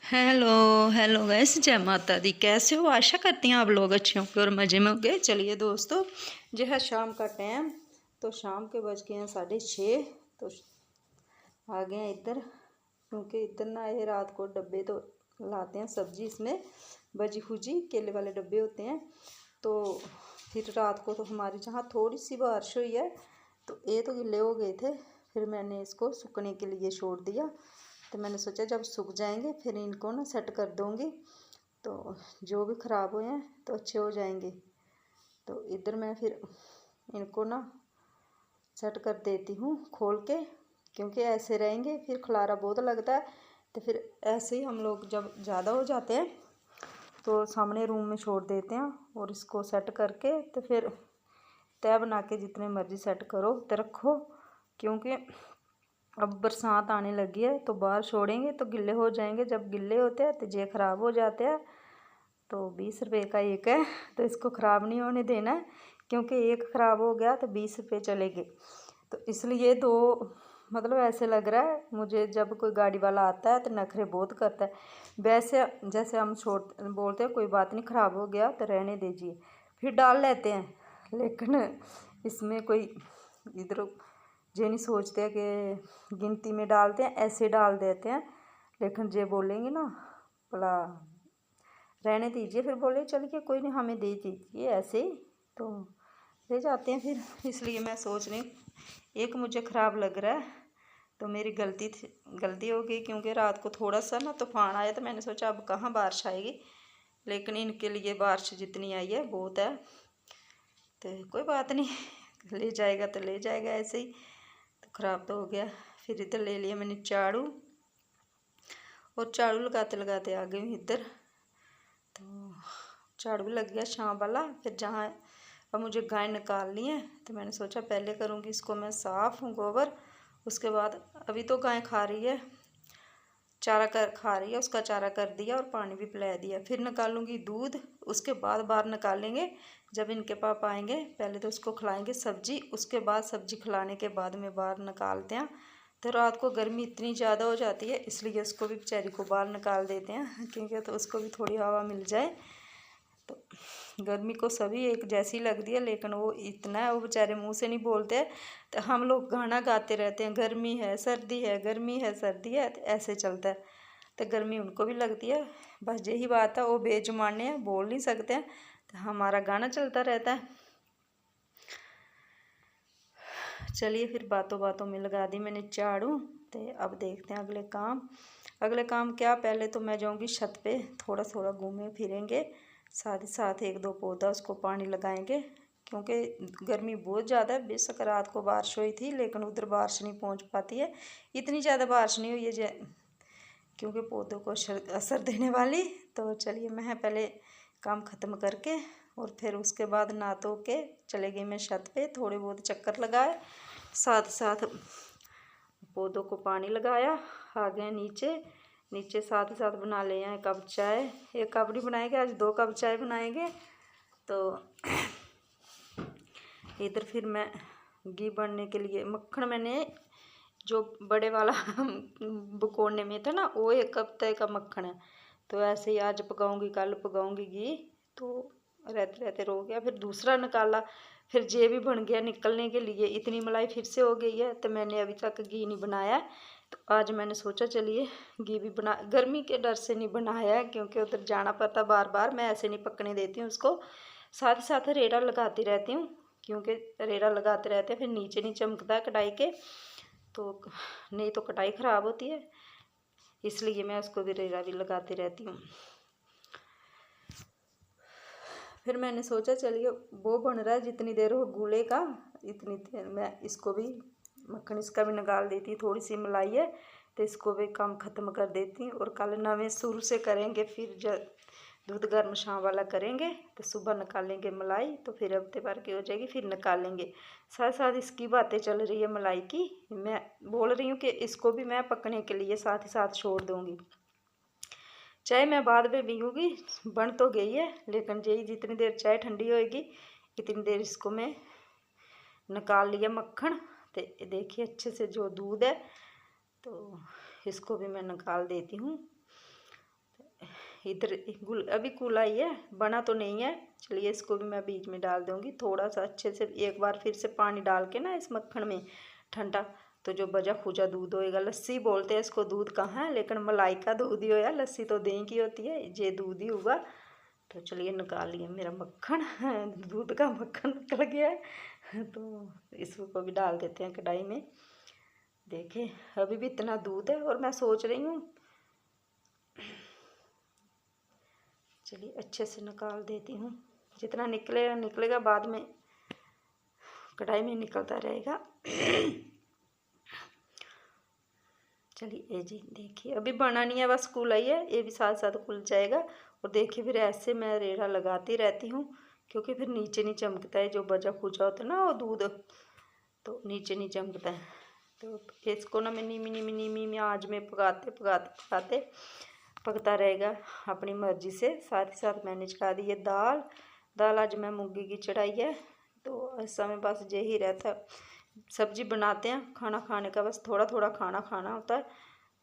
Hello hello guys, जय माता दी। कैसे हो? आशा करती हैं आप लोग अच्छे होंगे और मज़े में होंगे। चलिए दोस्तों, जो है शाम का टाइम, तो शाम के बज गए हैं 6:30। तो आ गए हैं इधर, क्योंकि इधर ना ये रात को डब्बे तो लाते हैं सब्जी, इसमें बजी फुजी केले वाले डब्बे होते हैं। तो फिर रात को तो हमारे जहाँ थोड़ी सी बारिश हुई है, तो ये तो गिले हो गए थे। फिर मैंने इसको सूखने के लिए छोड़ दिया। तो मैंने सोचा जब सूख जाएंगे फिर इनको ना सेट कर दूँगी, तो जो भी ख़राब हुए हैं तो अच्छे हो जाएंगे। तो इधर मैं फिर इनको ना सेट कर देती हूँ खोल के, क्योंकि ऐसे रहेंगे फिर खलारा बहुत लगता है। तो फिर ऐसे ही हम लोग जब ज़्यादा हो जाते हैं तो सामने रूम में छोड़ देते हैं, और इसको सेट करके तो फिर तय बना के जितने मर्जी सेट करो तो रखो। क्योंकि अब बरसात आने लगी है तो बाहर छोड़ेंगे तो गिले हो जाएंगे। जब गिले होते हैं तो ये ख़राब हो जाते हैं। तो 20 रुपये का एक है, तो इसको ख़राब नहीं होने देना है, क्योंकि एक ख़राब हो गया तो 20 रुपये चलेंगे। तो इसलिए दो, मतलब ऐसे लग रहा है मुझे जब कोई गाड़ी वाला आता है तो नखरे बहुत करता है। वैसे जैसे हम छोड़ बोलते हैं कोई बात नहीं, ख़राब हो गया तो रहने दीजिए, फिर डाल लेते हैं। लेकिन इसमें कोई इधर ये नहीं सोचते हैं कि गिनती में डालते हैं, ऐसे डाल देते हैं। लेकिन ये बोलेंगे ना भला रहने दीजिए, फिर बोले चलिए कोई नहीं हमें दे दीजिए ऐसे ही, तो ले जाते हैं फिर। इसलिए मैं सोच रही हूँ, एक मुझे ख़राब लग रहा है तो मेरी गलती हो गई, क्योंकि रात को थोड़ा सा ना तूफान आया तो मैंने सोचा अब कहाँ बारिश आएगी। लेकिन इनके लिए बारिश जितनी आई है बहुत है, तो कोई बात नहीं, ले जाएगा तो ले जाएगा ऐसे ही। तो ख़राब तो हो गया। फिर इधर ले लिया मैंने झाड़ू, और झाड़ू लगाते लगाते आ गई इधर। तो झाड़ू भी लग गया शाम वाला। फिर जहाँ अब मुझे गाय निकालनी है तो मैंने सोचा पहले करूँगी इसको मैं साफ़ गोबर, उसके बाद अभी तो गाय खा रही है, चारा कर खा रही है, उसका चारा कर दिया और पानी भी पिला दिया। फिर निकालूंगी दूध, उसके बाद बाहर निकालेंगे। जब इनके पापा आएंगे पहले तो उसको खिलाएंगे सब्जी, उसके बाद सब्जी खिलाने के बाद में बाहर निकालते हैं। तो रात को गर्मी इतनी ज़्यादा हो जाती है, इसलिए उसको भी बेचारी को बाहर निकाल देते हैं, क्योंकि तो उसको भी थोड़ी हवा मिल जाए। तो गर्मी को सभी एक जैसी लगती है, लेकिन वो इतना है वो बेचारे मुंह से नहीं बोलते। तो हम लोग गाना गाते रहते हैं, गर्मी है सर्दी है, गर्मी है सर्दी है, तो ऐसे चलता है। तो गर्मी उनको भी लगती है, बस यही बात है, वो बेजुबाने हैं, बोल नहीं सकते हैं, तो हमारा गाना चलता रहता है। चलिए फिर बातों बातों में लगा दी मैंने झाड़ू। तो अब देखते हैं अगले काम क्या। पहले तो मैं जाऊंगी छत पे, थोड़ा थोड़ा घूमे फिरेंगे, साथ ही साथ एक दो पौधा उसको पानी लगाएंगे, क्योंकि गर्मी बहुत ज़्यादा है। बेशक रात को बारिश हुई थी, लेकिन उधर बारिश नहीं पहुंच पाती है, इतनी ज़्यादा बारिश नहीं हुई है क्योंकि पौधों को असर देने वाली। तो चलिए मैं पहले काम ख़त्म करके और फिर उसके बाद नहा धो के चले गई मैं छत पे, थोड़े बहुत चक्कर लगाए, साथ साथ पौधों को पानी लगाया। आ गए नीचे साथ ही साथ बना ले हैं कप चाय। एक कप नहीं बनाएंगे आज, 2 कप चाय बनाएंगे। तो इधर फिर मैं घी बनने के लिए मक्खन, मैंने जो बड़े वाला भगोने में था ना, वो 1 हफ्ते का मक्खन है। तो ऐसे ही आज पकाऊंगी कल पकाऊंगी घी, तो रहते रहते रो गया। फिर दूसरा निकाला, फिर जे भी बन गया निकलने के लिए, इतनी मलाई फिर से हो गई है। तो मैंने अभी तक घी नहीं बनाया, तो आज मैंने सोचा चलिए घी भी बना, गर्मी के डर से नहीं बनाया है, क्योंकि उधर जाना पड़ता बार बार, मैं ऐसे नहीं पकने देती हूँ उसको। साथ ही साथ रेड़ा लगाती रहती हूँ, क्योंकि रेड़ा लगाते रहते हैं फिर नीचे नहीं चमकता है कढ़ाई के, तो नहीं तो कटाई ख़राब होती है, इसलिए मैं उसको भी रेड़ा भी लगाती रहती हूँ। फिर मैंने सोचा चलिए वो बन रहा है, जितनी देर हो गूले का इतनी देर मैं इसको भी मक्खन इसका भी निकाल देती, थोड़ी सी मलाई है तो इसको भी काम ख़त्म कर देती हूँ। और कल नवे शुरू से करेंगे, फिर जब दूध गर्म शाम वाला करेंगे तो सुबह निकालेंगे मलाई, तो फिर हफ्ते भर की हो जाएगी, फिर निकालेंगे। साथ साथ इसकी बातें चल रही है मलाई की, मैं बोल रही हूँ कि इसको भी मैं पकने के लिए साथ ही साथ छोड़ दूँगी। चाय मैं बाद में पीऊँगी, बन तो गई है, लेकिन यही जितनी देर चाय ठंडी होएगी इतनी देर इसको मैं निकाल लिया मक्खन। तो देखिए अच्छे से जो दूध है तो इसको भी मैं निकाल देती हूँ। इधर अभी कूला ही है, बना तो नहीं है। चलिए इसको भी मैं बीच में डाल दूँगी थोड़ा सा अच्छे से, एक बार फिर से पानी डाल के ना इस मक्खन में ठंडा, तो जो बजा खुजा दूध होएगा, लस्सी बोलते हैं इसको, दूध कहाँ है, लेकिन मलाई का दूध ही हो या लस्सी तो दही की होती है, ये दूध ही होगा। तो चलिए निकाल लिया मेरा मक्खन, दूध का मक्खन निकल गया है। तो इसको भी डाल देते हैं कढ़ाई में। देखिए अभी भी इतना दूध है, और मैं सोच रही हूँ, चलिए अच्छे से निकाल देती हूँ, जितना निकलेगा निकलेगा, बाद में कढ़ाई में निकलता रहेगा। चलिए ये जी देखिए अभी बना नहीं है, बस कुल ही है, ये भी साथ साथ खुल जाएगा। और देखिए फिर ऐसे मैं रेड़ा लगाती रहती हूँ, क्योंकि फिर नीचे नहीं चमकता है, जो बचा खुचा होता है ना वो दूध, तो नीचे नहीं चमकता है। तो इसको ना मैं नीमी नीमी नीमी में आँच में पकाते पकाते पकाते पकता रहेगा अपनी मर्ज़ी से। साथ ही साथ मैंने चढ़ा दी है दाल आज मैं मूंगी की चढ़ाई है। तो इस समय बस यही रहता है, सब्जी बनाते हैं, खाना खाने का बस थोड़ा थोड़ा खाना खाना होता है,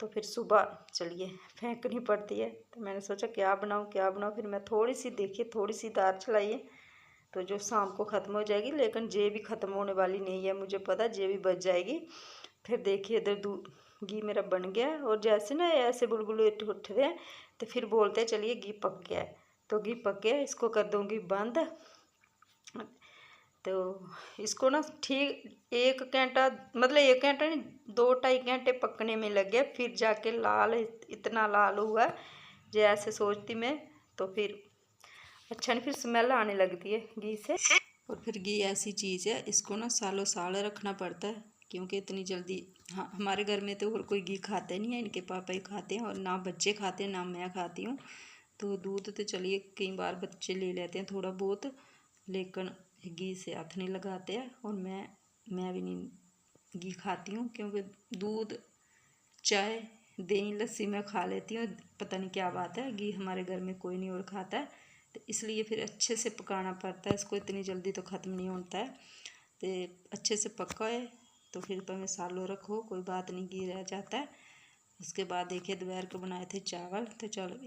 तो फिर सुबह चलिए फेंकनी पड़ती है। तो मैंने सोचा क्या बनाऊँ, फिर मैं थोड़ी सी दाल चलाई है, तो जो शाम को ख़त्म हो जाएगी, लेकिन ये भी ख़त्म होने वाली नहीं है, मुझे पता ये भी बच जाएगी। फिर देखिए इधर घी मेरा बन गया है, और जैसे ना ऐसे बुलबुले उठ रहे हैं तो फिर बोलते हैं चलिए घी पक गया है। तो घी पक गया, इसको कर दूँगी बंद। तो इसको ना ठीक 1 घंटा, मतलब 1 घंटा नहीं, 2-2.5 घंटे पकने में लग गया, फिर जाके लाल इतना लाल हुआ जैसे सोचती मैं। तो फिर अच्छा नहीं, फिर स्मेल आने लगती है घी से। और फिर घी ऐसी चीज़ है, इसको ना सालों साल रखना पड़ता है, क्योंकि इतनी जल्दी, हाँ हमारे घर में तो और कोई घी खाता नहीं है, इनके पापा ही खाते हैं, और ना बच्चे खाते हैं ना मैं खाती हूँ। तो दूध तो चलिए कई बार बच्चे ले लेते हैं थोड़ा बहुत, लेकिन घी से हाथ नहीं लगाते हैं। और मैं भी नहीं घी खाती हूँ, क्योंकि दूध चाय दही लस्सी मैं खा लेती हूँ, पता नहीं क्या बात है, घी हमारे घर में कोई नहीं और खाता है। तो इसलिए फिर अच्छे से पकाना पड़ता है इसको, इतनी जल्दी तो ख़त्म नहीं होता है। तो अच्छे से पका है तो फिर तो मैं सालों रखो, कोई बात नहीं, घी रह जाता है। उसके बाद देखिए दोपहर को बनाए थे चावल, तो चलो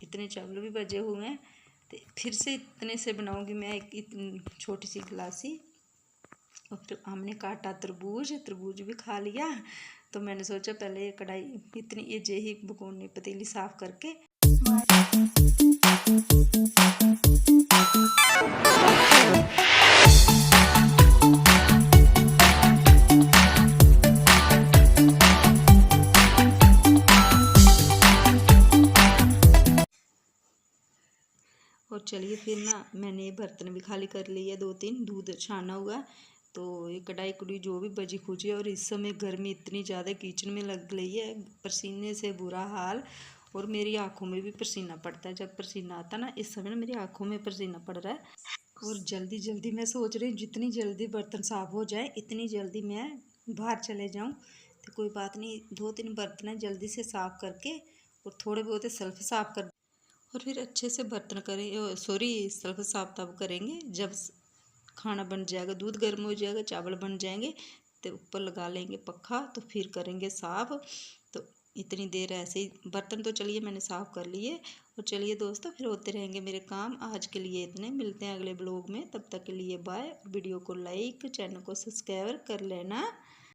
इतने चावल भी बचे हुए हैं, तो फिर से इतने से बनाऊंगी मैं एक छोटी सी गिलासी। और फिर हमने काटा तरबूज भी खा लिया। तो मैंने सोचा पहले ये कढ़ाई इतनी ये ही भगोनी पतीली साफ़ करके, और चलिए फिर ना मैंने बर्तन भी खाली कर लिए 2-3, दूध छाना हुआ। तो ये कढ़ाई कढ़ी जो भी बची खुची है, और इस समय गर्मी इतनी ज़्यादा किचन में लग गई है, पसीने से बुरा हाल, और मेरी आँखों में भी पसीना पड़ता है। जब पसीना आता ना, इस समय ना मेरी आँखों में पसीना पड़ रहा है। और जल्दी जल्दी मैं सोच रही हूँ जितनी जल्दी बर्तन साफ़ हो जाए इतनी जल्दी मैं बाहर चले जाऊँ। तो कोई बात नहीं, 2-3 बर्तन जल्दी से साफ़ करके और थोड़े बहुत सल्फ साफ़ कर, और फिर अच्छे से बर्तन करें, सल्फ साफ़ तब करेंगे जब खाना बन जाएगा, दूध गर्म हो जाएगा, चावल बन जाएंगे, तो ऊपर लगा लेंगे पक्खा, तो फिर करेंगे साफ़। तो इतनी देर ऐसे ही बर्तन तो चलिए मैंने साफ़ कर लिए। और चलिए दोस्तों फिर होते रहेंगे मेरे काम, आज के लिए इतने, मिलते हैं अगले ब्लॉग में, तब तक के लिए बाय। वीडियो को लाइक, चैनल को सब्सक्राइब कर लेना।